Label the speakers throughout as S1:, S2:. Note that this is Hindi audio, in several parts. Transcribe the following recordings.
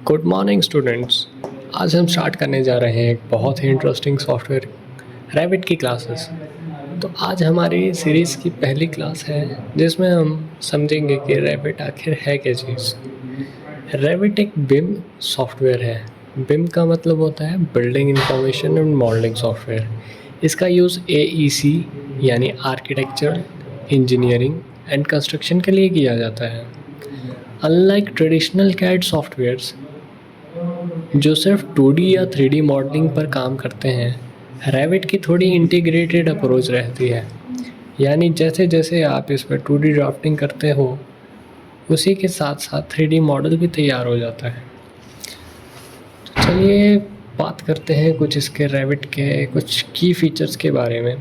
S1: Good morning students. आज हम स्टार्ट करने जा रहे हैं एक बहुत ही इंटरेस्टिंग सॉफ्टवेयर रैबिट की क्लासेस। तो आज हमारी सीरीज़ की पहली क्लास है जिसमें हम समझेंगे कि रैबिट आखिर है क्या चीज़। रैबिट एक बिम सॉफ्टवेयर है। बिम का मतलब होता है building information and modelling software. इसका यूज़ AEC यानी आर्किटेक्चर, इंजीनियरिंग एंड कंस्ट्रक्शन के लिए किया जाता है। अनलाइक ट्रेडिशनल कैड सॉफ्टवेयर्स जो सिर्फ 2D या 3D मॉडलिंग पर काम करते हैं, रैबिट की थोड़ी इंटीग्रेटेड अप्रोच रहती है। यानी जैसे जैसे आप इस पर 2D ड्राफ्टिंग करते हो, उसी के साथ साथ 3D मॉडल भी तैयार हो जाता है। तो चलिए बात करते हैं कुछ इसके रैबिट के कुछ की फीचर्स के बारे में।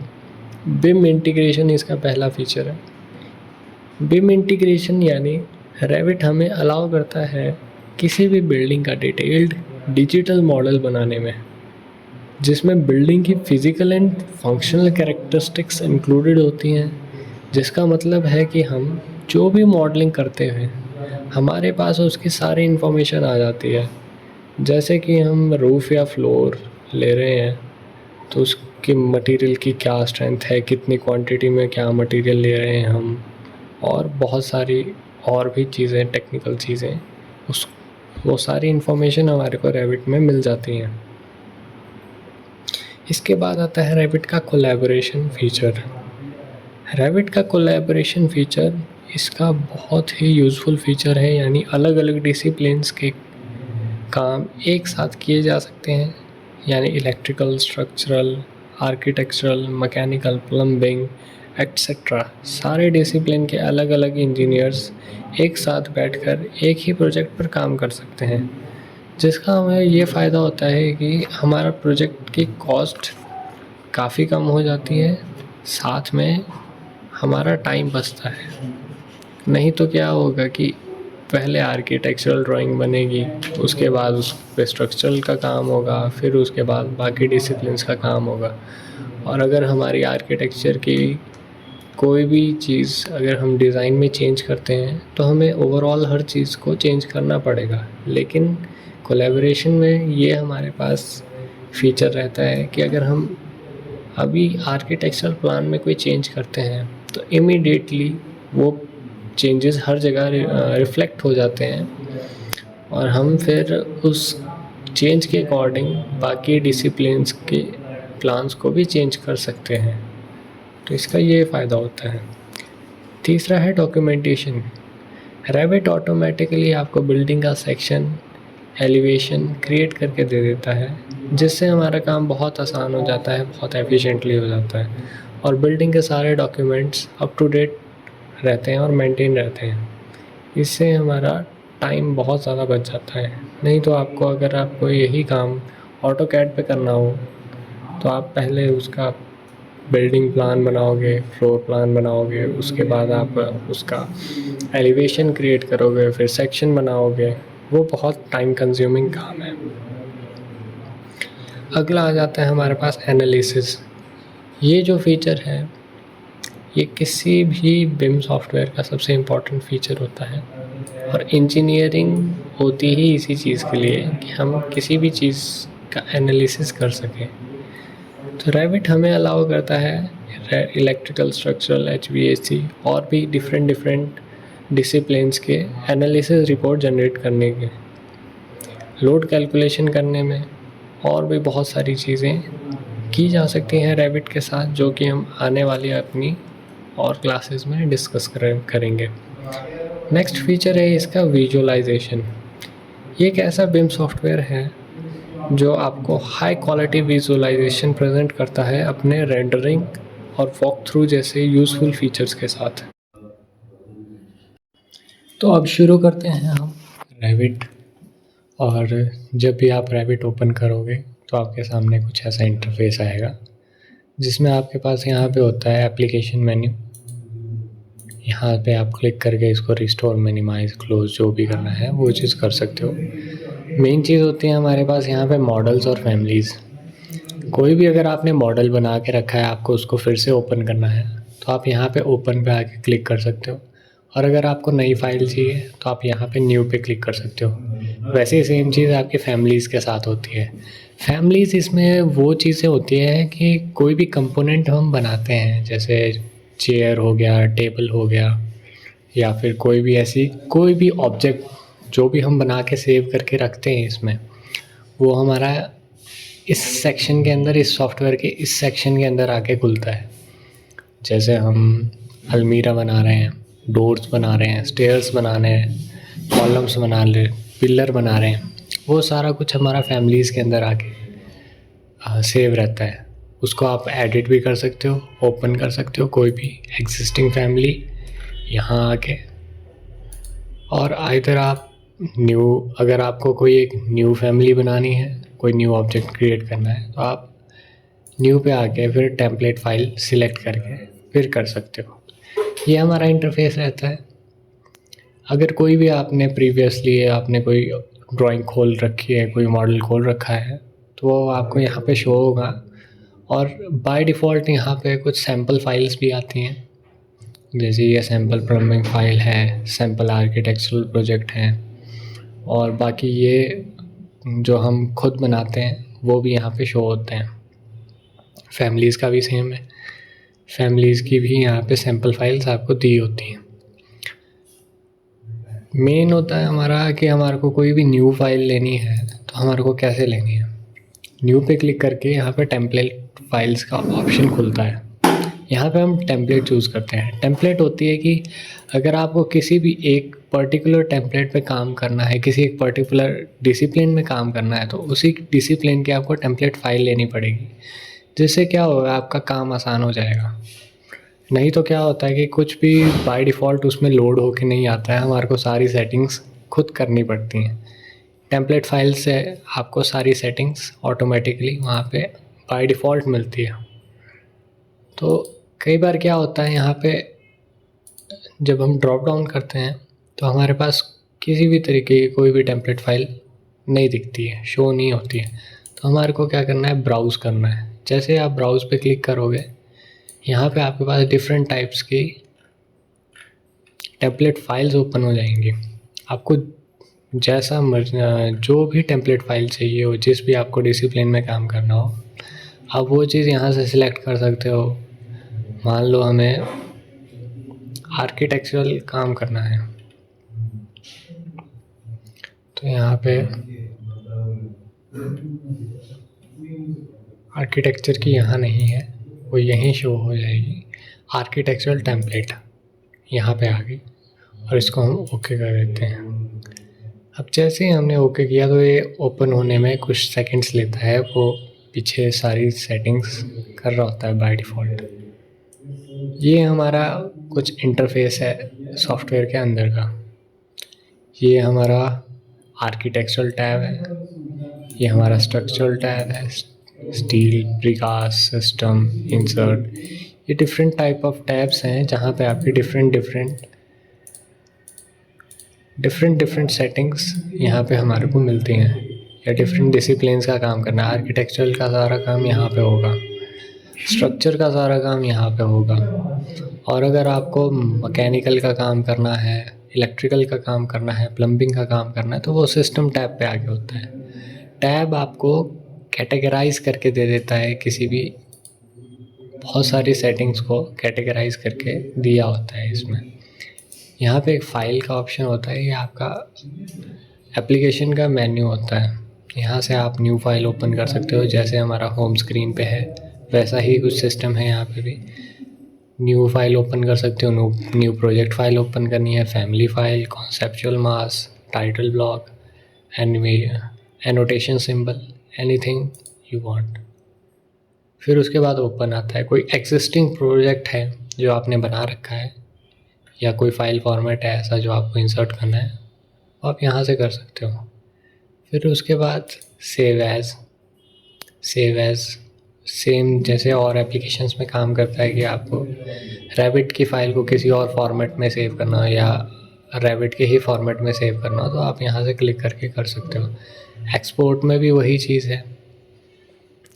S1: बिम इंटीग्रेशन इसका पहला फीचर है। बिम इंटीग्रेशन यानी रैबिट हमें अलाउ करता है किसी भी बिल्डिंग का डिटेल्ड डिजिटल मॉडल बनाने में, जिसमें बिल्डिंग की physical and functional characteristics included होती हैं। जिसका मतलब है कि हम जो भी मॉडलिंग करते हैं, हमारे पास उसकी सारी इन्फॉर्मेशन आ जाती है। जैसे कि हम रूफ़ या फ्लोर ले रहे हैं तो उसकी मटेरियल की क्या स्ट्रेंथ है, कितनी क्वांटिटी में क्या मटेरियल ले रहे हैं हम, और बहुत सारी और भी चीज़ें, टेक्निकल चीज़ें, वो सारी इन्फॉर्मेशन हमारे को रैबिट में मिल जाती हैं। इसके बाद आता है रैबिट का कोलैबोरेशन फ़ीचर। रैबिट का कोलैबोरेशन फ़ीचर इसका बहुत ही यूज़फुल फ़ीचर है। यानी अलग अलग डिसिप्लिन्स के काम एक साथ किए जा सकते हैं। यानी electrical, structural, architectural, mechanical, plumbing etcetera सारे डिसिप्लिन के अलग अलग इंजीनियर्स एक साथ बैठकर एक ही प्रोजेक्ट पर काम कर सकते हैं। जिसका हमें ये फ़ायदा होता है कि हमारा प्रोजेक्ट की कॉस्ट काफ़ी कम हो जाती है, साथ में हमारा टाइम बचता है। नहीं तो क्या होगा कि पहले आर्किटेक्चरल ड्राइंग बनेगी, उसके बाद उस पे स्ट्रक्चरल का काम होगा, फिर उसके बाद बाकी डिसिप्लिन्स का काम होगा। और अगर हमारी आर्किटेक्चर की कोई भी चीज़ अगर हम डिज़ाइन में चेंज करते हैं तो हमें ओवरऑल हर चीज़ को चेंज करना पड़ेगा। लेकिन कोलैबोरेशन में ये हमारे पास फ़ीचर रहता है कि अगर हम अभी आर्किटेक्चरल प्लान में कोई चेंज करते हैं तो इमीडिएटली वो चेंजेस हर जगह रिफ्लेक्ट हो जाते हैं, और हम फिर उस चेंज के अकॉर्डिंग बाकी डिसिप्लिन्स के प्लान्स को भी चेंज कर सकते हैं। तो इसका ये फ़ायदा होता है। तीसरा है डॉक्यूमेंटेशन। रैबिट ऑटोमेटिकली आपको बिल्डिंग का सेक्शन, एलिवेशन क्रिएट करके दे देता है, जिससे हमारा काम बहुत आसान हो जाता है, बहुत एफिशिएंटली हो जाता है, और बिल्डिंग के सारे डॉक्यूमेंट्स अप टू डेट रहते हैं और मेंटेन रहते हैं। इससे हमारा टाइम बहुत ज़्यादा बच जाता है। नहीं तो अगर आपको यही काम ऑटोकैड पे करना हो तो आप पहले उसका बिल्डिंग प्लान बनाओगे, फ्लोर प्लान बनाओगे, उसके बाद आप उसका एलिवेशन क्रिएट करोगे, फिर सेक्शन बनाओगे। वो बहुत टाइम कंज्यूमिंग काम है। अगला आ जाता है हमारे पास एनालिसिस। ये जो फीचर है ये किसी भी बिम सॉफ्टवेयर का सबसे इम्पॉर्टेंट फीचर होता है, और इंजीनियरिंग होती ही इसी चीज़ के लिए कि हम किसी भी चीज़ का एनालिसिस कर सकें। तो रैबिट हमें अलाउ करता है इलेक्ट्रिकल, स्ट्रक्चरल, HVAC और भी डिफरेंट डिसिप्लिन्स के एनालिसिस रिपोर्ट जनरेट करने के, लोड कैलकुलेशन करने में, और भी बहुत सारी चीज़ें की जा सकती हैं रैबिट के साथ, जो कि हम आने वाली अपनी और क्लासेस में डिस्कस करेंगे। नेक्स्ट फीचर है इसका विजुअलाइजेशन। ये एक ऐसा बिम सॉफ्टवेयर है जो आपको हाई क्वालिटी विजुअलाइजेशन प्रेजेंट करता है अपने रेंडरिंग और वॉक थ्रू जैसे यूज़फुल फीचर्स के साथ। तो अब शुरू करते हैं हम रैबिट। और जब भी आप रैबिट ओपन करोगे तो आपके सामने कुछ ऐसा इंटरफेस आएगा, जिसमें आपके पास यहाँ पे होता है एप्लीकेशन मेन्यू। यहाँ पे आप क्लिक करके इसको रिस्टोर, मिनिमाइज, क्लोज जो भी करना है वो चीज़ कर सकते हो। मेन चीज़ होती है हमारे पास यहाँ पे मॉडल्स और फैमिलीज़। कोई भी अगर आपने मॉडल बना के रखा है, आपको उसको फिर से ओपन करना है तो आप यहाँ पे ओपन पे आके क्लिक कर सकते हो, और अगर आपको नई फ़ाइल चाहिए तो आप यहाँ पे न्यू पे क्लिक कर सकते हो। वैसे ही सेम चीज़ आपकी फैमिलीज़ के साथ होती है। फैमिलीज़ इसमें वो चीज़ें होती हैं कि कोई भी कंपोनेंट हम बनाते हैं, जैसे चेयर हो गया, टेबल हो गया, या फिर कोई भी ऑब्जेक्ट जो भी हम बना के सेव करके रखते हैं इसमें, वो हमारा इस सेक्शन के अंदर, इस सॉफ्टवेयर के इस सेक्शन के अंदर आके खुलता है। जैसे हम अलमीरा बना रहे हैं, डोर्स बना रहे हैं, स्टेयर्स बना रहे हैं, कॉलम्स बना रहे हैं, पिलर बना रहे हैं, वो सारा कुछ हमारा फैमिलीज़ के अंदर आके सेव रहता है। उसको आप एडिट भी कर सकते हो, ओपन कर सकते हो कोई भी एग्जिस्टिंग फैमिली यहाँ आके, और आइदर आप अगर आपको कोई एक न्यू फैमिली बनानी है, कोई न्यू ऑब्जेक्ट क्रिएट करना है, तो आप न्यू पे आके फिर टेम्पलेट फ़ाइल सिलेक्ट करके फिर कर सकते हो। ये हमारा इंटरफेस रहता है। अगर कोई भी आपने कोई ड्राइंग खोल रखी है, कोई मॉडल खोल रखा है, तो वो आपको यहाँ पे शो होगा। और बाय डिफ़ॉल्ट यहाँ पे कुछ सैम्पल फाइल्स भी आती हैं, जैसे ये सैम्पल प्लम्बिंग फ़ाइल है, सैम्पल आर्किटेक्चरल प्रोजेक्ट हैं, और बाकी ये जो हम खुद बनाते हैं वो भी यहाँ पे शो होते हैं। फैमिलीज़ का भी सेम है, फैमिलीज़ की भी यहाँ पे सैम्पल फाइल्स आपको दी होती हैं। मेन होता है हमारा कि हमारे को कोई भी न्यू फाइल लेनी है तो हमारे को कैसे लेनी है। न्यू पे क्लिक करके यहाँ पे टेम्पलेट फाइल्स का ऑप्शन खुलता है। यहाँ पे हम टेम्पलेट चूज़ करते हैं। टेम्पलेट होती है कि अगर आपको किसी भी एक पर्टिकुलर टेम्पलेट पे काम करना है, किसी एक पर्टिकुलर डिसिप्लिन में काम करना है, तो उसी डिसिप्लिन की आपको टेम्पलेट फ़ाइल लेनी पड़ेगी, जिससे क्या होगा, आपका काम आसान हो जाएगा। नहीं तो क्या होता है कि कुछ भी बाय डिफ़ॉल्ट उसमें लोड होके नहीं आता है, हमारे को सारी सेटिंग्स खुद करनी पड़ती हैं। टेम्पलेट फाइल से आपको सारी सेटिंग्स ऑटोमेटिकली वहाँ पे बाय डिफ़ॉल्ट मिलती है। तो कई बार क्या होता है, यहाँ पे जब हम ड्रॉप डाउन करते हैं तो हमारे पास किसी भी तरीके की कोई भी टेम्पलेट फ़ाइल नहीं दिखती है, शो नहीं होती है। तो हमारे को क्या करना है, ब्राउज़ करना है। जैसे आप ब्राउज़ पे क्लिक करोगे, यहाँ पे आपके पास डिफरेंट टाइप्स की टेम्पलेट फाइल्स ओपन हो जाएंगी। आपको जो भी टेम्पलेट फ़ाइल चाहिए हो, जिस भी आपको डिसिप्लिन में काम करना हो, आप वो चीज़ यहाँ से सिलेक्ट कर सकते हो। मान लो हमें आर्किटेक्चरल काम करना है, तो यहाँ पे आर्किटेक्चर की यहाँ नहीं है, वो यहीं शो हो जाएगी। आर्किटेक्चरल टेम्पलेट यहाँ पे आ गई, और इसको हम ओके कर देते हैं। अब जैसे ही हमने ओके किया तो ये ओपन होने में कुछ सेकंड्स लेता है, वो पीछे सारी सेटिंग्स कर रहा होता है बाय डिफ़ॉल्ट। ये हमारा कुछ इंटरफेस है सॉफ्टवेयर के अंदर का। ये हमारा आर्किटेक्चरल टैब है, ये हमारा स्ट्रक्चरल टैब है, स्टील, प्रीकास्ट, सिस्टम, इंसर्ट। ये डिफरेंट टाइप ऑफ टैब्स हैं जहाँ पे आपकी डिफरेंट सेटिंग्स यहाँ पे हमारे को मिलती हैं, या डिफरेंट डिसिप्लिन्स का काम करना है। आर्किटेक्चरल का सारा काम यहाँ पे होगा, स्ट्रक्चर का सारा काम यहाँ पे होगा, और अगर आपको मैकेनिकल का काम करना है, इलेक्ट्रिकल का काम करना है, प्लम्बिंग का काम करना है, तो वो सिस्टम टैब पे आगे होता है। टैब आपको कैटेगराइज करके दे देता है, किसी भी बहुत सारी सेटिंग्स को कैटेगराइज करके दिया होता है इसमें। यहाँ पे एक फ़ाइल का ऑप्शन होता है, ये आपका एप्लीकेशन का मेन्यू होता है। यहाँ से आप न्यू फाइल ओपन कर सकते हो, जैसे हमारा होम स्क्रीन पे है वैसा ही कुछ सिस्टम है। यहाँ पे भी न्यू फाइल ओपन कर सकते हो, न्यू प्रोजेक्ट फाइल ओपन करनी है, family file, conceptual mass, title block, annotation symbol, anything you want. फिर उसके बाद ओपन आता है। कोई एग्जिस्टिंग प्रोजेक्ट है जो आपने बना रखा है, या कोई फाइल फॉर्मेट है ऐसा जो आपको इंसर्ट करना है, आप यहाँ से कर सकते हो। फिर उसके बाद सेव एज़ सेम जैसे और एप्लीकेशंस में काम करता है कि आपको रैबिट की फ़ाइल को किसी और फॉर्मेट में सेव करना हो, या रैबिट के ही फॉर्मेट में सेव करना हो, तो आप यहाँ से क्लिक करके कर सकते हो। एक्सपोर्ट में भी वही चीज़ है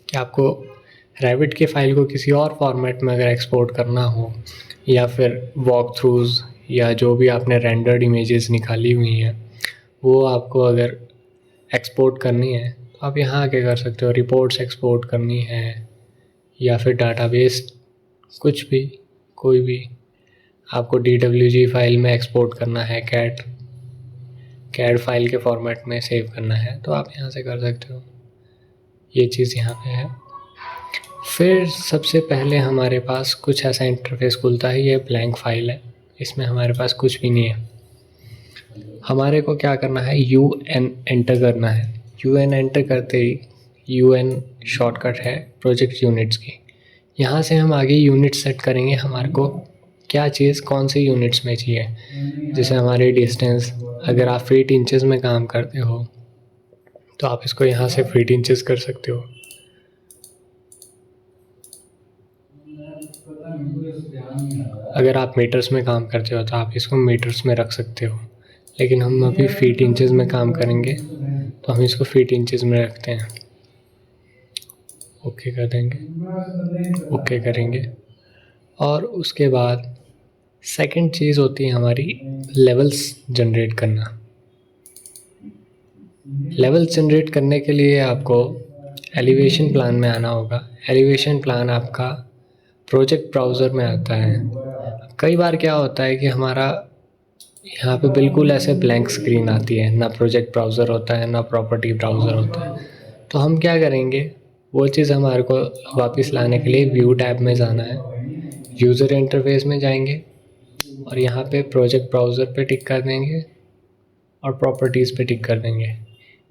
S1: कि आपको रैबिट की फ़ाइल को किसी और फॉर्मेट में अगर एक्सपोर्ट करना हो, या फिर वॉक थ्रूज़ या जो भी आपने रेंडर्ड इमेजेस निकाली हुई हैं वो आपको अगर एक्सपोर्ट करनी है तो आप यहाँ आके कर सकते हो। रिपोर्ट्स एक्सपोर्ट करनी है या फिर डाटाबेस, कुछ भी, कोई भी आपको DWG फाइल में एक्सपोर्ट करना है, कैड फाइल के फॉर्मेट में सेव करना है तो आप यहाँ से कर सकते हो। ये चीज़ यहाँ पे है। फिर सबसे पहले हमारे पास कुछ ऐसा इंटरफेस खुलता है, ये ब्लैंक फाइल है, इसमें हमारे पास कुछ भी नहीं है। हमारे को क्या करना है, UN एंटर करना है। UN एंटर करते ही UN शॉर्टकट है प्रोजेक्ट यूनिट्स की। यहाँ से हम आगे यूनिट सेट करेंगे, हमारे को क्या चीज़ कौन से यूनिट्स में चाहिए। जैसे हमारी डिस्टेंस, अगर आप फीट इंचेस में काम करते हो तो आप इसको यहाँ से फीट इंचेस कर सकते हो। अगर आप मीटर्स में काम करते हो तो आप इसको मीटर्स में रख सकते हो, लेकिन हम अभी फीट इंचेस में काम करेंगे तो हम इसको फीट इंचेस में रखते हैं। ओके कर देंगे, ओके करेंगे। और उसके बाद सेकंड चीज़ होती है हमारी लेवल्स जनरेट करना। लेवल्स जनरेट करने के लिए आपको एलिवेशन प्लान में आना होगा। एलिवेशन प्लान आपका प्रोजेक्ट ब्राउज़र में आता है। कई बार क्या होता है कि हमारा यहाँ पे बिल्कुल ऐसे ब्लैंक स्क्रीन आती है, ना प्रोजेक्ट ब्राउज़र होता है ना प्रॉपर्टी ब्राउज़र होता है। तो हम क्या करेंगे, वो चीज़ हमारे को वापस लाने के लिए व्यू टैब में जाना है, यूज़र इंटरफेस में जाएंगे और यहाँ पे प्रोजेक्ट ब्राउज़र पे टिक कर देंगे और प्रॉपर्टीज़ पे टिक कर देंगे।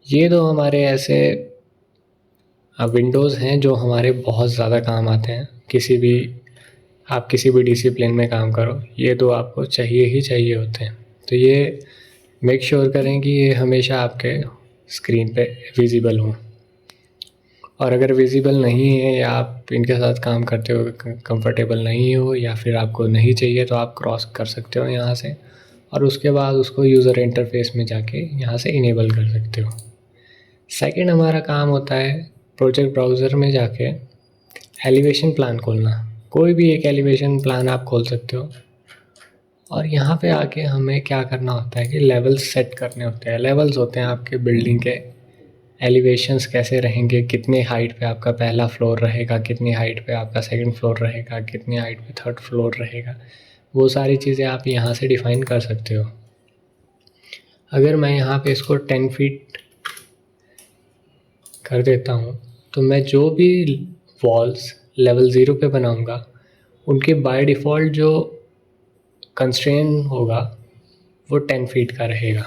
S1: ये दो हमारे ऐसे विंडोज़ हैं जो हमारे बहुत ज़्यादा काम आते हैं। आप किसी भी डिसिप्लिन में काम करो, ये दो आपको चाहिए ही चाहिए होते हैं। तो ये मेक श्योर करें कि ये हमेशा आपके स्क्रीन पे विजिबल हों। और अगर विजिबल नहीं है या आप इनके साथ काम करते हो कंफर्टेबल नहीं हो या फिर आपको नहीं चाहिए तो आप क्रॉस कर सकते हो यहाँ से और उसके बाद उसको यूज़र इंटरफेस में जाके यहाँ से इनेबल कर सकते हो। सेकंड हमारा काम होता है प्रोजेक्ट ब्राउज़र में जाके एलिवेशन प्लान खोलना। कोई भी एक एलिवेशन प्लान आप खोल सकते हो और यहाँ पे आके हमें क्या करना होता है कि लेवल्स सेट करने होते हैं। लेवल्स होते हैं आपके बिल्डिंग के, एलिवेशंस कैसे रहेंगे, कितने हाइट पे आपका पहला फ्लोर रहेगा, कितनी हाइट पे आपका सेकंड फ्लोर रहेगा, कितनी हाइट पे थर्ड फ्लोर रहेगा, वो सारी चीज़ें आप यहाँ से डिफ़ाइन कर सकते हो। अगर मैं यहाँ पे इसको 10 फीट कर देता हूँ तो मैं जो भी वॉल्स लेवल 0 पे बनाऊँगा उनके बाय डिफ़ॉल्ट जो कंस्ट्रेन होगा वो 10 फीट का रहेगा,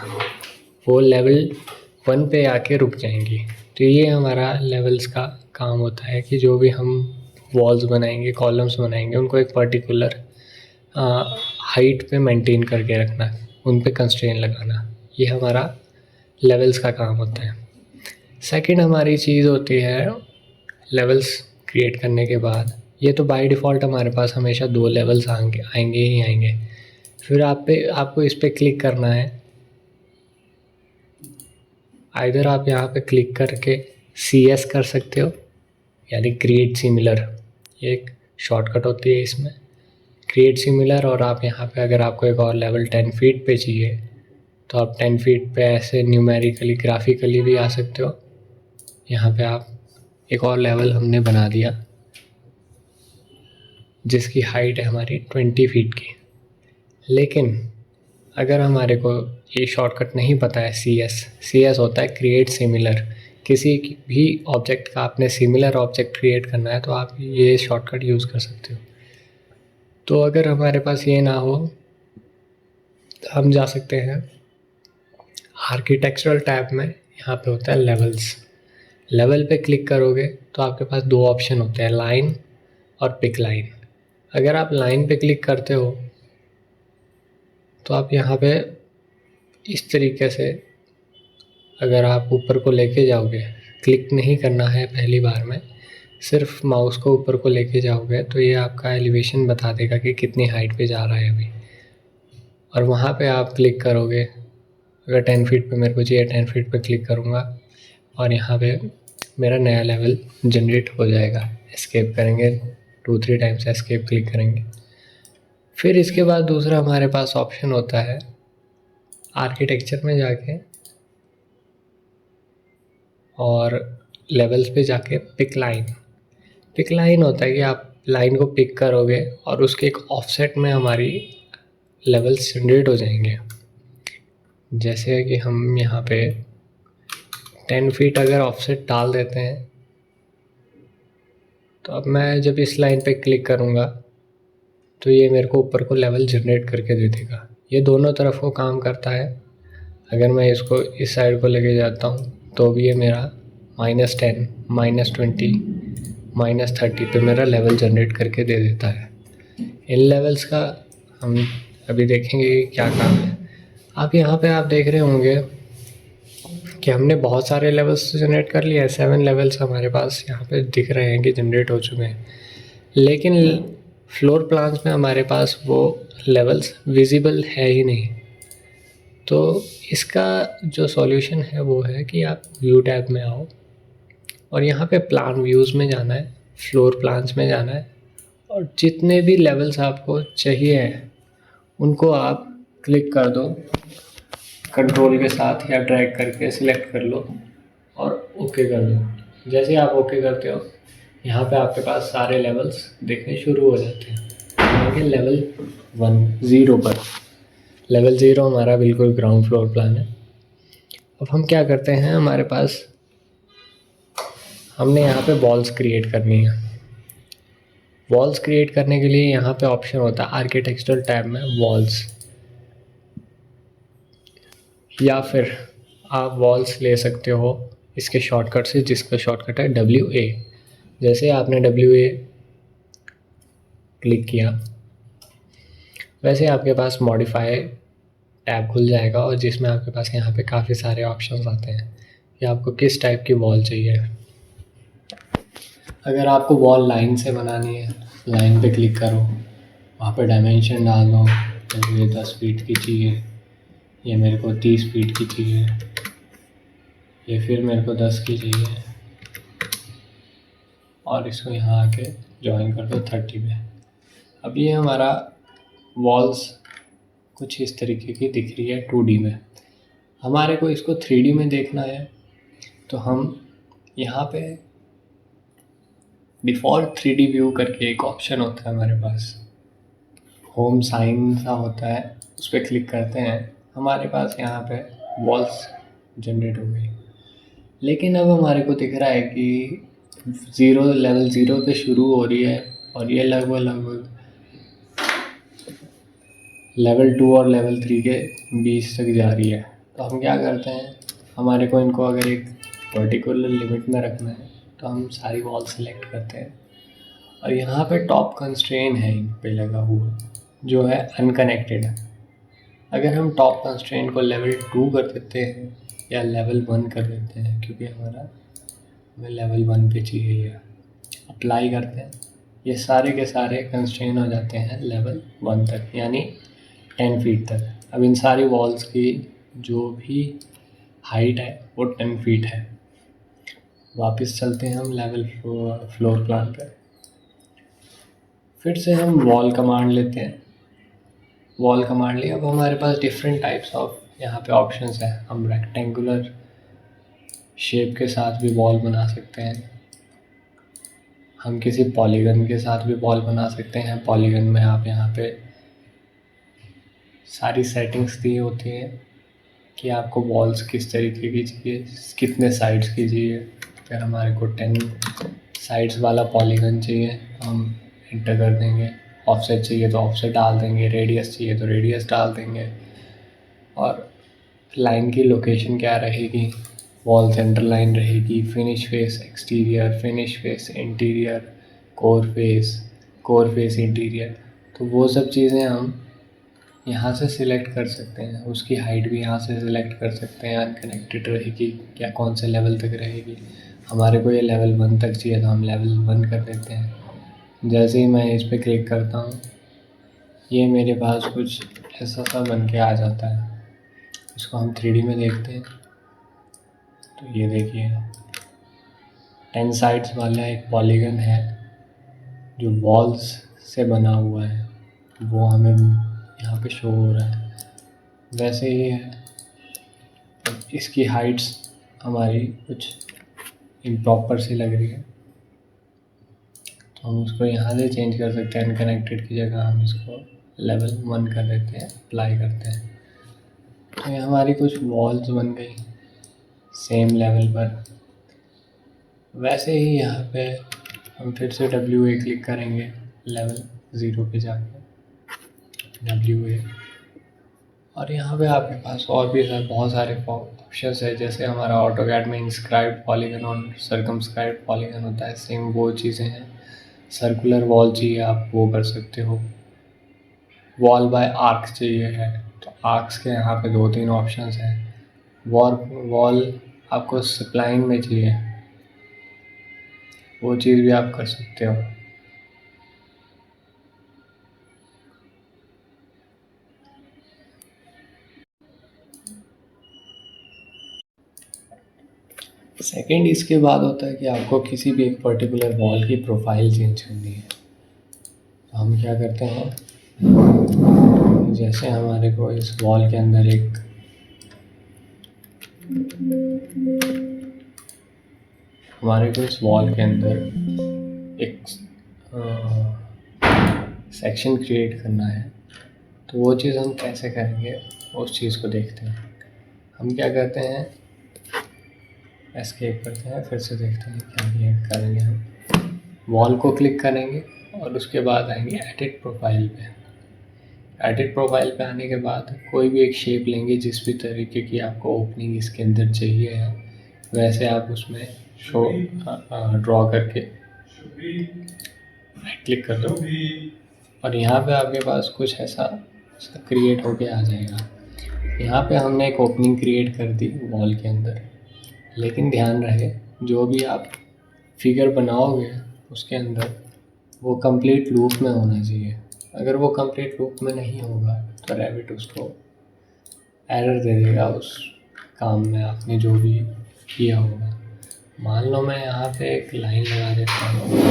S1: वो लेवल 1 पे आके रुक जाएंगी। तो ये हमारा लेवल्स का काम होता है कि जो भी हम वॉल्स बनाएंगे, कॉलम्स बनाएंगे, उनको एक पर्टिकुलर हाइट पे मेंटेन करके रखना, उन पे कंस्ट्रेन लगाना, ये हमारा लेवल्स का काम होता है। सेकंड हमारी चीज़ होती है लेवल्स क्रिएट करने के बाद, ये तो बाय डिफ़ॉल्ट हमारे पास हमेशा 2 लेवल्स आएंगे ही आएंगे। फिर आपको इस पर क्लिक करना है। आइदर आप यहाँ पे क्लिक करके CS कर सकते हो, यानी क्रिएट सिमिलर, ये एक शॉर्टकट होती है इसमें, क्रिएट सिमिलर। और आप यहाँ पे अगर आपको एक और लेवल 10 फीट पे चाहिए तो आप 10 फीट पे ऐसे न्यूमेरिकली ग्राफिकली भी आ सकते हो। यहाँ पे आप एक और लेवल हमने बना दिया जिसकी हाइट है हमारी 20 फीट की। लेकिन अगर हमारे को ये शॉर्टकट नहीं पता है, CS होता है क्रिएट सिमिलर। किसी भी ऑब्जेक्ट का आपने सिमिलर ऑब्जेक्ट क्रिएट करना है तो आप ये शॉर्टकट यूज़ कर सकते हो। तो अगर हमारे पास ये ना हो तो हम जा सकते हैं आर्किटेक्चरल टैब में, यहाँ पे होता है लेवल्स। लेवल पे क्लिक करोगे तो आपके पास 2 ऑप्शन होते हैं, लाइन और पिक लाइन। अगर आप लाइन पे क्लिक करते हो तो आप यहाँ पे इस तरीके से, अगर आप ऊपर को लेके जाओगे, क्लिक नहीं करना है पहली बार में, सिर्फ माउस को ऊपर को लेके जाओगे तो ये आपका एलिवेशन बता देगा कि कितनी हाइट पे जा रहा है अभी। और वहाँ पे आप क्लिक करोगे, अगर 10 फीट पे मेरे को चाहिए, 10 फीट पे क्लिक करूँगा और यहाँ पे मेरा नया लेवल जनरेट हो जाएगा। एस्केप करेंगे, 2-3 टाइम्स एस्केप क्लिक करेंगे फिर इसके बाद दूसरा हमारे पास ऑप्शन होता है आर्किटेक्चर में जाके और लेवल्स पे जाके पिक लाइन होता है कि आप लाइन को पिक करोगे और उसके एक ऑफसेट में हमारी लेवल्स जनरेट हो जाएंगे। जैसे कि हम यहाँ पे 10 फीट अगर ऑफसेट डाल देते हैं तो अब मैं जब इस लाइन पे क्लिक करूँगा तो ये मेरे को ऊपर को लेवल जनरेट करके दे देगा। ये दोनों तरफ को काम करता है। अगर मैं इसको इस साइड को लेके जाता हूँ तो भी ये मेरा -10, -20, -30 पे मेरा लेवल जनरेट करके दे देता है। इन लेवल्स का हम अभी देखेंगे कि क्या काम है। आप यहाँ पे आप देख रहे होंगे कि हमने बहुत सारे लेवल्स जनरेट कर लिए हैं। 7 लेवल्स हमारे पास यहाँ पे दिख रहे हैं कि जनरेट हो चुके हैं, लेकिन फ्लोर प्लान्स में हमारे पास वो लेवल्स विजिबल है ही नहीं। तो इसका जो सॉल्यूशन है वो है कि आप व्यू टैब में आओ और यहाँ पे प्लान व्यूज़ में जाना है, फ्लोर प्लान्स में जाना है और जितने भी लेवल्स आपको चाहिए हैं उनको आप क्लिक कर दो, कंट्रोल के साथ या ड्रैग करके सिलेक्ट कर लो और ओके कर दो। जैसे ही आप ओके करते हो यहाँ पे आपके पास सारे लेवल्स दिखने शुरू हो जाते हैं। देखिए लेवल 0 पर, लेवल 0 हमारा बिल्कुल ग्राउंड फ्लोर प्लान है। अब हम क्या करते हैं, हमारे पास हमने यहाँ पे वॉल्स क्रिएट करनी है। वॉल्स क्रिएट करने के लिए यहाँ पे ऑप्शन होता है आर्किटेक्चरल टैब में वॉल्स, या फिर आप वॉल्स ले सकते हो इसके शॉर्टकट से, जिसका शॉर्टकट है WA। जैसे आपने WA क्लिक किया वैसे आपके पास मॉडिफाई टैब खुल जाएगा और जिसमें आपके पास यहाँ पे काफ़ी सारे ऑप्शंस आते हैं कि आपको किस टाइप की वॉल चाहिए। अगर आपको वॉल लाइन से बनानी है, लाइन पे क्लिक करो, वहाँ पे डायमेंशन डाल दो, जैसे ये 10 फीट की चाहिए, ये मेरे को 30 फीट की चाहिए, ये फिर मेरे को 10 की चाहिए और इसको यहाँ आके ज्वाइन कर दो 30 पे। अब ये हमारा वॉल्स कुछ इस तरीके की दिख रही है 2D में। हमारे को इसको 3D में देखना है तो हम यहाँ पे डिफ़ॉल्ट 3D व्यू करके एक ऑप्शन होता है हमारे पास, होम साइन सा होता है, उस पर क्लिक करते हैं, हमारे पास यहाँ पे वॉल्स जनरेट हो गई। लेकिन अब हमारे को दिख रहा है कि लेवल 0 पे शुरू हो रही है और ये लगभग लेवल 2 और लेवल 3 के बीच तक जा रही है। तो हम क्या करते हैं, हमारे को इनको अगर एक पर्टिकुलर लिमिट में रखना है तो हम सारी वॉल सेलेक्ट करते हैं और यहाँ पे टॉप कंस्ट्रेन है इन पे लगा हुआ जो है अनकनेक्टेड है। अगर हम टॉप कंस्ट्रेन को लेवल 2 कर देते हैं या लेवल 1 कर देते हैं, क्योंकि हमें लेवल 1 पे चाहिए, या अप्लाई करते हैं, ये सारे के सारे कंस्ट्रेन हो जाते हैं लेवल 1 तक, यानी 10 फीट तक। अब इन सारी वॉल्स की जो भी हाइट है वो 10 फीट है। वापस चलते हैं हम लेवल फ्लोर प्लान पर, फिर से हम वॉल कमांड लेते हैं। वॉल कमांड लिया, अब हमारे पास डिफरेंट टाइप्स ऑफ यहाँ पे ऑप्शंस हैं। हम रेक्टेंगुलर शेप के साथ भी वॉल बना सकते हैं, हम किसी पॉलीगन के साथ भी वॉल बना सकते हैं। पॉलीगन में आप यहाँ पे सारी सेटिंग्स दी होती हैं कि आपको वॉल्स किस तरीके की चाहिए, कितने साइड्स की चाहिए। अगर हमारे को 10 साइड्स वाला पॉलीगन चाहिए तो हम इंटर कर देंगे, ऑफसेट चाहिए तो ऑफसेट डाल देंगे, रेडियस चाहिए तो रेडियस डाल देंगे, और लाइन की लोकेशन क्या रहेगी, वॉल सेंटर लाइन रहेगी, finish face exterior, finish face interior, core face interior. तो वो सब चीज़ें हम यहाँ से सिलेक्ट कर सकते हैं। उसकी हाइट भी यहाँ से सिलेक्ट कर सकते हैं, अनकनेक्टेड रहेगी क्या, कौन से लेवल तक रहेगी। हमारे को ये लेवल 1 तक चाहिए तो हम लेवल 1 कर देते हैं। जैसे ही मैं इस पर क्लिक करता हूँ ये मेरे पास कुछ ऐसा सा बन के आ जाता है। इसको हम 3D में देखते हैं तो ये देखिए 10 साइड्स वाला एक पॉलीगन है जो वॉल्स से बना हुआ है। वो हमें यहाँ पे शो हो रहा है। वैसे ही है, इसकी हाइट्स हमारी कुछ इम्प्रॉपर सी लग रही है तो हम उसको यहाँ से चेंज कर सकते हैं। अनकनेक्टेड की जगह हम इसको लेवल 1 कर देते हैं, अप्लाई करते हैं। तो ये हमारी कुछ वॉल्स बन गई सेम लेवल पर। वैसे ही यहाँ पे हम फिर से WA क्लिक करेंगे लेवल 0 पे जाके, WA, और यहाँ पे आपके पास और भी बहुत सारे ऑप्शंस है। जैसे हमारा ऑटोकैड में इंस्क्राइब्ड पॉलीगन और सर्कमस्क्राइब्ड पॉलीगन होता है, सेम वो चीज़ें हैं। सर्कुलर वॉल चाहिए आप, वो कर सकते हो। वॉल बाय आर्क चाहिए है तो आर्क्स के यहाँ पे 2-3 ऑप्शंस हैं। वॉल आपको स्प्लाइन में चाहिए, वो चीज़ भी आप कर सकते हो। सेकंड इसके बाद होता है कि आपको किसी भी एक पर्टिकुलर वॉल की प्रोफाइल चेंज करनी है। तो हम क्या करते हैं, जैसे हमारे को इस वॉल के अंदर एक सेक्शन क्रिएट करना है। तो वो चीज़ हम कैसे करेंगे, उस चीज़ को देखते हैं। हम क्या करते हैं, एस्केप करते हैं, फिर से देखते हैं क्या करेंगे। हम वॉल को क्लिक करेंगे और उसके बाद आएंगे एडिट प्रोफाइल पे। एडिट प्रोफाइल पे आने के बाद कोई भी एक शेप लेंगे, जिस भी तरीके की आपको ओपनिंग इसके अंदर चाहिए है, वैसे आप उसमें शो ड्रॉ करके क्लिक कर दो और यहाँ पे आपके पास कुछ ऐसा क्रिएट होके आ जाएगा। यहाँ पे हमने एक ओपनिंग क्रिएट कर दी वॉल के अंदर, लेकिन ध्यान रहे जो भी आप फिगर बनाओगे उसके अंदर वो कंप्लीट लूप में होना चाहिए। अगर वो कंप्लीट लूप में नहीं होगा तो रैबिट उसको एरर दे देगा उस काम में आपने जो भी किया होगा। मान लो मैं यहाँ पे एक लाइन लगा देता हूँ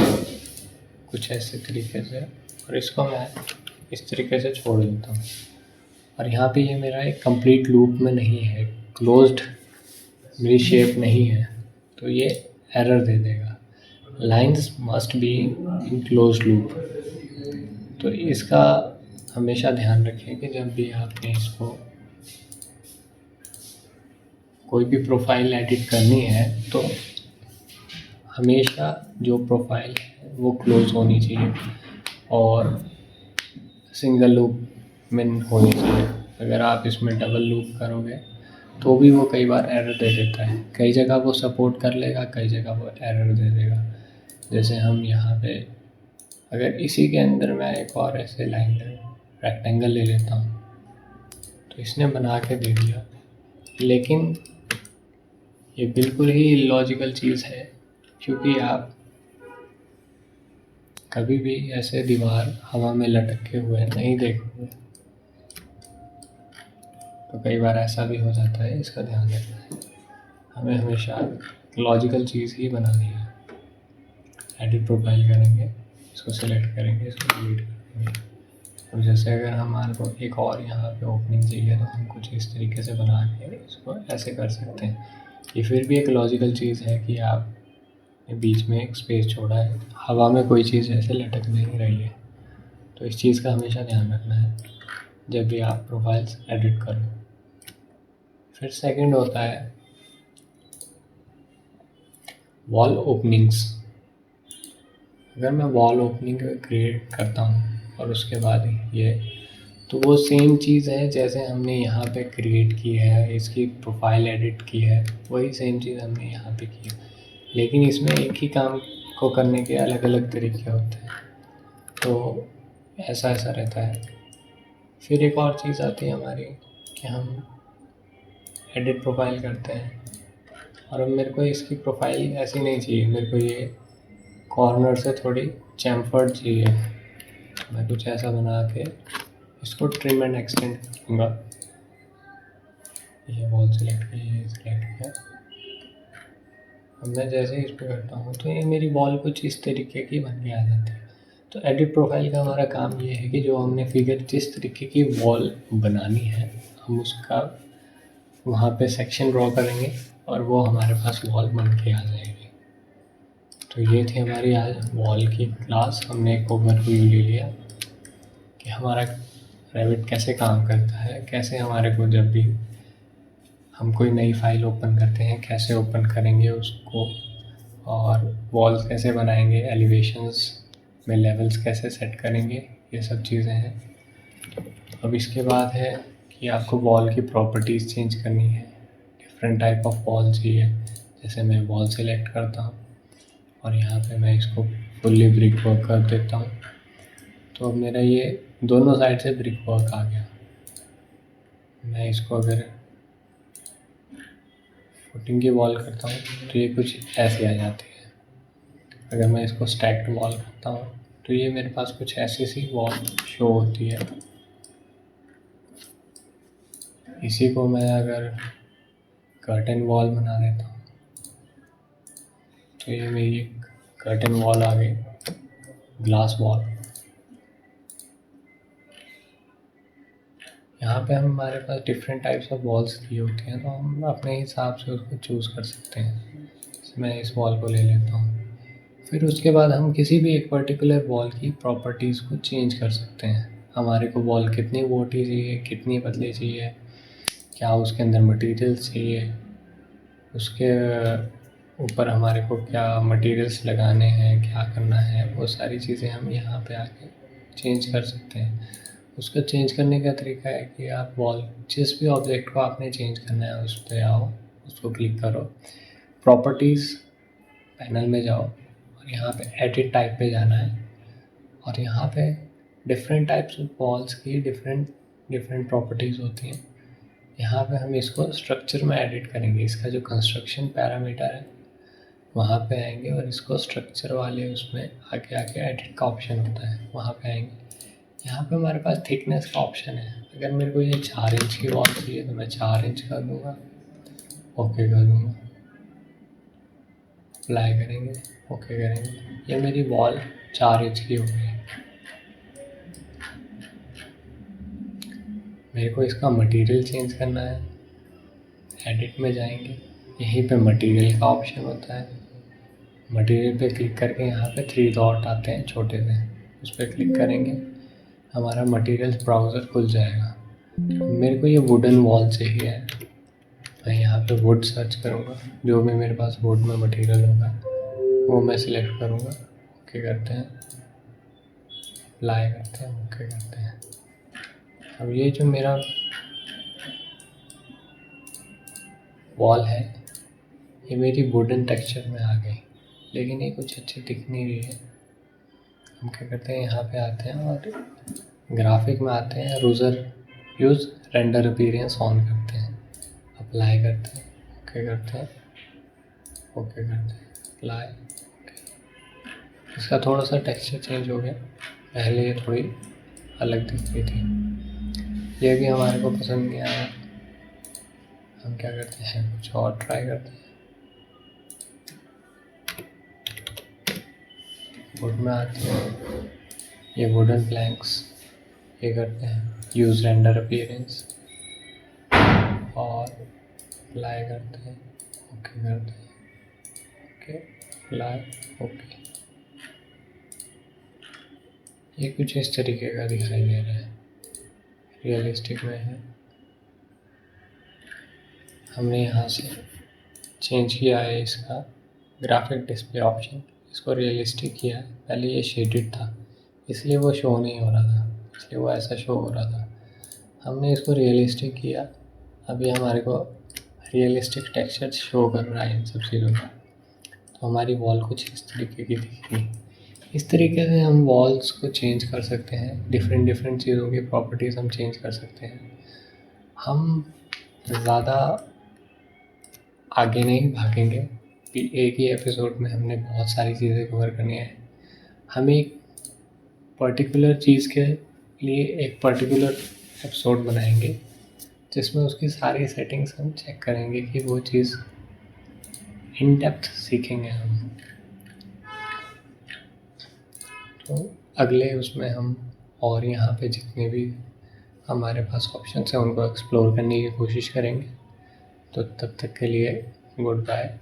S1: कुछ ऐसे तरीके से, और इसको मैं इस तरीके से छोड़ देता हूँ, और यहाँ पे ये मेरा एक कंप्लीट लूप में नहीं है, क्लोज्ड मेरी शेप नहीं है, तो ये एरर दे देगा। Lines must be in close loop. तो इसका हमेशा ध्यान रखें कि जब भी आपने इसको कोई भी प्रोफाइल एडिट करनी है तो हमेशा जो प्रोफाइल है वो क्लोज होनी चाहिए और सिंगल लूप में होनी चाहिए। अगर आप इसमें डबल लूप करोगे तो भी वो कई बार एरर दे देता है। कई जगह वो सपोर्ट कर लेगा, कई जगह वो एरर दे देगा। जैसे हम यहाँ पे अगर इसी के अंदर मैं एक और ऐसे लाइन रेक्टेंगल ले लेता हूँ तो इसने बना के दे दिया, लेकिन ये बिल्कुल ही इलॉजिकल चीज़ है, क्योंकि आप कभी भी ऐसे दीवार हवा में लटके हुए नहीं देखोगे। तो कई बार ऐसा भी हो जाता है, इसका ध्यान रखना है। हमें हमेशा लॉजिकल चीज़ ही बनानी है। एडिट प्रोफाइल करेंगे, इसको सेलेक्ट करेंगे, इसको डिलीट करेंगे। और जैसे अगर हमारे को एक और यहाँ पे ओपनिंग चाहिए तो हम कुछ इस तरीके से बना के इसको ऐसे कर सकते हैं। ये फिर भी एक लॉजिकल चीज़ है कि आप बीच में एक स्पेस छोड़ा है, हवा में कोई चीज़ ऐसे लटक नहीं रही है। तो इस चीज़ का हमेशा ध्यान रखना है जब भी आप प्रोफाइल्स एडिट करो। फिर सेकंड होता है वॉल ओपनिंग्स। अगर मैं वॉल ओपनिंग क्रिएट करता हूँ और उसके बाद ये, तो वो सेम चीज़ है जैसे हमने यहाँ पे क्रिएट की है, इसकी प्रोफाइल एडिट की है, वही सेम चीज़ हमने यहाँ पे की है, लेकिन इसमें एक ही काम को करने के अलग अलग तरीके होते हैं। तो ऐसा रहता है। फिर एक और चीज़ आती है हमारी कि हम एडिट प्रोफाइल करते हैं और अब मेरे को इसकी प्रोफाइल ऐसी नहीं चाहिए, मेरे को ये कॉर्नर से थोड़ी चैम्फर्ड चाहिए। मैं कुछ ऐसा बना के इसको ट्रिम एंड एक्सटेंड करूँगा। ये वॉल सेलेक्ट किया, ये सेलेक्ट किया। अब मैं जैसे इस पर करता हूँ तो ये मेरी वॉल कुछ इस तरीके की बन के आ जाती है। तो एडिट प्रोफाइल का हमारा काम ये है कि जो हमने फिगर जिस तरीके की वॉल बनानी है हम उसका वहाँ पे सेक्शन ड्रॉ करेंगे और वो हमारे पास वॉल बन के आ जाएगी। तो ये थी हमारी आज वॉल की क्लास। हमने एक ओवरव्यू ले लिया कि हमारा रेविट कैसे काम करता है, कैसे हमारे को जब भी हम कोई नई फाइल ओपन करते हैं कैसे ओपन करेंगे उसको, और वॉल्स कैसे बनाएंगे, एलिवेशंस में लेवल्स कैसे सेट करेंगे, ये सब चीज़ें हैं। अब इसके बाद है कि आपको वॉल की प्रॉपर्टीज़ चेंज करनी है। डिफरेंट टाइप ऑफ वॉल चाहिए, जैसे मैं वॉल सेलेक्ट करता हूँ और यहाँ पे मैं इसको फुल्ली ब्रिक वर्क कर देता हूँ। तो अब मेरा ये दोनों साइड से ब्रिक वर्क आ गया। मैं इसको अगर फुटिंग की वॉल करता हूँ तो ये कुछ ऐसी आ जाती है। अगर मैं इसको स्टैक्ड वॉल करता हूँ तो ये मेरे पास कुछ ऐसी सी वॉल शो होती है। इसी को मैं अगर कर्टन वॉल बना देता हूँ तो ये मेरी एक कर्टन वॉल आ गई, ग्लास वॉल। यहाँ पे हमारे पास डिफरेंट टाइप्स ऑफ वॉल्स दी होती हैं, तो हम अपने हिसाब से उसको चूज़ कर सकते हैं। जैसे मैं इस वॉल को ले लेता हूँ। फिर उसके बाद हम किसी भी एक पर्टिकुलर वॉल की प्रॉपर्टीज़ को चेंज कर सकते हैं। हमारे को वॉल कितनी मोटी चाहिए, कितनी पतली चाहिए, क्या उसके अंदर मटेरियल्स चाहिए, उसके ऊपर हमारे को क्या मटेरियल्स लगाने हैं, क्या करना है, वो सारी चीज़ें हम यहाँ पे आके चेंज कर सकते हैं। उसको चेंज करने का तरीका है कि आप वॉल जिस भी ऑब्जेक्ट को आपने चेंज करना है उस पर आओ, उसको क्लिक करो, प्रॉपर्टीज़ पैनल में जाओ और यहाँ पे एडिट टाइप पे जाना है और यहाँ पे डिफरेंट टाइप्स ऑफ वॉल्स की डिफरेंट प्रॉपर्टीज़ होती हैं। यहाँ पे हम इसको स्ट्रक्चर में एडिट करेंगे। इसका जो कंस्ट्रक्शन पैरामीटर है वहाँ पे आएंगे और इसको स्ट्रक्चर वाले उसमें आगे आके एडिट का ऑप्शन होता है, वहाँ पे आएंगे। यहाँ पे हमारे पास थिकनेस का ऑप्शन है। अगर मेरे को ये 4 इंच की वॉल चाहिए तो मैं 4 इंच कर दूँगा, ओके कर दूँगा, अप्लाई करेंगे, ओके करेंगे। ये मेरी वॉल 4 इंच की हो गई। मेरे को इसका मटेरियल चेंज करना है, एडिट में जाएंगे, यहीं पे मटेरियल का ऑप्शन होता है। मटेरियल पे क्लिक करके यहाँ पे 3 डॉट आते हैं छोटे से, उस पर क्लिक करेंगे, हमारा मटेरियल्स ब्राउज़र खुल जाएगा। मेरे को ये वुडन वॉल चाहिए है, मैं यहाँ पे वुड सर्च करूँगा, जो भी मेरे पास वुड में मटेरियल होगा वो मैं सिलेक्ट करूँगा, ओके करते हैं, अप्लाई करते हैं, ओके करते हैं। अब ये जो मेरा वॉल है ये मेरी वुडन टेक्सचर में आ गई, लेकिन ये कुछ अच्छी दिख नहीं रही है। हम क्या करते हैं, यहाँ पे आते हैं और ग्राफिक में आते हैं, यूज़ रेंडर अपीयरेंस ऑन करते हैं, अप्लाई करते हैं, ओके करते हैं, ओके करते हैं, अप्लाई, ओके। इसका थोड़ा सा टेक्सचर चेंज हो गया, पहले ये थोड़ी अलग दिख रही थी, ये भी हमारे को पसंद नहीं आया। हम क्या करते हैं, कुछ और ट्राई करते हैं। वुड में आते हैं, ये वुडन प्लैंक्स, ये करते हैं यूज़ रेंडर अपीयरेंस और अप्लाई करते हैं, ओके करते हैं, ओके अप्लाई, ओके। ये कुछ इस तरीके का दिखाई दे रहा है, रियलिस्टिक में है। हमने यहाँ से चेंज किया है इसका ग्राफिक डिस्प्ले ऑप्शन, इसको रियलिस्टिक किया है। पहले ये शेडेड था इसलिए वो शो नहीं हो रहा था, इसलिए वो ऐसा शो हो रहा था। हमने इसको रियलिस्टिक किया, अभी हमारे को रियलिस्टिक टेक्सचर शो कर रहा है इन सब चीज़ों का। तो हमारी वॉल कुछ इस तरीके की दिखेगी। इस तरीके से हम वॉल्स को चेंज कर सकते हैं, डिफरेंट चीज़ों की प्रॉपर्टीज़ हम चेंज कर सकते हैं। हम ज़्यादा आगे नहीं भागेंगे कि एक ही एपिसोड में हमने बहुत सारी चीज़ें कवर करनी है। हम एक पर्टिकुलर चीज़ के लिए एक पर्टिकुलर एपिसोड बनाएंगे जिसमें उसकी सारी सेटिंग्स हम चेक करेंगे कि वो चीज़ इन डेप्थ सीखेंगे हम। तो अगले उसमें हम और यहाँ पे जितने भी हमारे पास ऑप्शंस हैं उनको एक्सप्लोर करने की कोशिश करेंगे। तो तब तक के लिए गुड बाय।